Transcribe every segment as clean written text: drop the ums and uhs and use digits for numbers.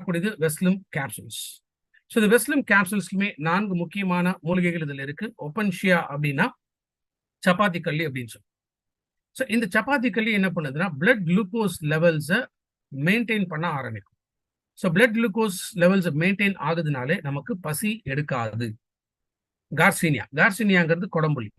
பண்ணக்கூடியது வெஸ்லிம் capsules. So இந்த வெஸ்லிம் கேப்சூல்ஸ்க்குமே 4 முக்கியமான மூலிகைகள் இதில் இருக்கு. ஒப்பன்ஷியா அப்படின்னா சப்பாத்தி கல்லி அப்படின்னு சொல்லி. ஸோ இந்த சப்பாத்தி கல்லி என்ன பண்ணுதுன்னா பிளட் குளுக்கோஸ் லெவல்ஸை மெயின்டைன் பண்ண ஆரம்பிக்கும். So blood glucose levels maintain ஆகுதுனாலே நமக்கு பசி எடுக்காது. கார்சினியாங்கிறது குடம்புளி.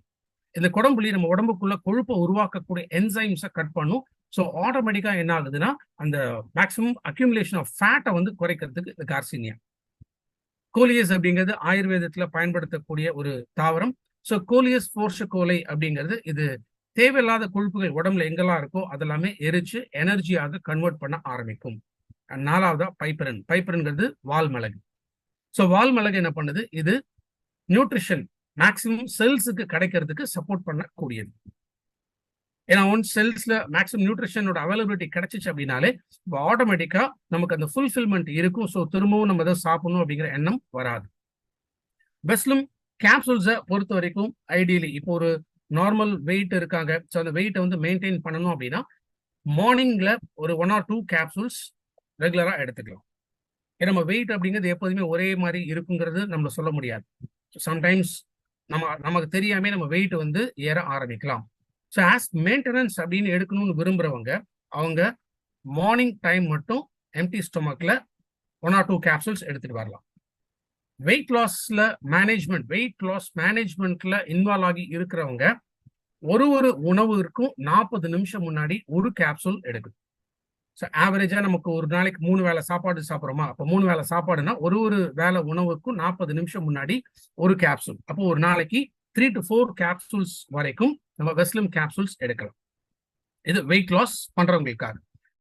இந்த குடம்புளி நம்ம உடம்புக்குள்ள கொழுப்பை உருவாக்கக்கூடிய என்சைம்ஸை கட் பண்ணும். ஸோ ஆட்டோமேட்டிக்கா என்ன ஆகுதுன்னா அந்த மேக்சிமம் அக்யூமுலேஷன் ஆஃப் ஃபேட்டை வந்து குறைக்கிறதுக்கு இந்த கார்சினியா. கோலியஸ் அப்படிங்கிறது ஆயுர்வேதத்துல பயன்படுத்தக்கூடிய ஒரு தாவரம். ஸோ கோலியஸ் போர்ஷகோலை அப்படிங்கிறது இது தேவையில்லாத கொழுப்புகள் உடம்புல எங்கெல்லாம் இருக்கோ அதெல்லாமே எரிச்சு எனர்ஜியாக கன்வெர்ட் பண்ண ஆரம்பிக்கும். 4வதா பைப்பரன்ங்கிறது வால் மிளகு. ஸோ வால் மிளகு என்ன பண்ணுது, இது நியூட்ரிஷன் மேக்சிமம் செல்ஸுக்கு கிடைக்கிறதுக்கு சப்போர்ட் பண்ணக்கூடியது. ஏன்னா ஒன்ஸ் செல்ஸ்ல மேக்ஸிமம் நியூட்ரிஷனோட அவைலபிலிட்டி கிடைச்சிச்சு அப்படின்னாலே ஆட்டோமேட்டிக்கா நமக்கு அந்த ஃபுல்ஃபில்மெண்ட் இருக்கும். ஸோ திரும்பவும் நம்ம எதாவது சாப்பிடணும் அப்படிங்கிற எண்ணம் வராது. வெஸ்லிம் கேப்சூல்ஸை பொறுத்த வரைக்கும் ஐடியலி இப்போ ஒரு நார்மல் வெயிட் இருக்காங்க, ஸோ அந்த வெயிட்டை வந்து மெயின்டைன் பண்ணணும் அப்படின்னா மார்னிங்ல ஒரு 1 or 2 கேப்சூல்ஸ் ரெகுலரா எடுத்துக்கலாம். ஏன்னா நம்ம வெயிட் அப்படிங்கிறது எப்போதுமே ஒரே மாதிரி இருக்குங்கிறது நம்ம சொல்ல முடியாது. சம்டைம்ஸ் நமக்கு தெரியாம நம்ம வெயிட் வந்து ஏற ஆரம்பிக்கலாம். ஸோ ஆஸ் மெயின்டெனன்ஸ் அப்படின்னு எடுக்கணும்னு விரும்புறவங்க அவங்க மார்னிங் டைம் மட்டும் எம்டி ஸ்டொமக்ல 1 or 2 கேப்சூல்ஸ் எடுத்துட்டு வரலாம். வெயிட் லாஸ் மேனேஜ்மெண்ட்ல இன்வால்வ் ஆகி இருக்கிறவங்க ஒரு உணவுக்கும் 40 நிமிஷம் முன்னாடி ஒரு கேப்சூல் எடுக்கும். ஸோ ஆவரேஜா நமக்கு ஒரு நாளைக்கு 3 வேளை சாப்பாடு சாப்பிட்றோமா, அப்போ 3 வேளை சாப்பாடுனா ஒரு வேளை உணவுக்கும் 40 நிமிஷம் முன்னாடி ஒரு கேப்சூல். அப்போ ஒரு நாளைக்கு 3 to 4 கேப்சூல்ஸ் வரைக்கும் நம்ம வெஸ்லிம் கேப்சூல்ஸ் எடுக்கலாம். இது வெயிட் லாஸ் பண்றவங்களுக்காக.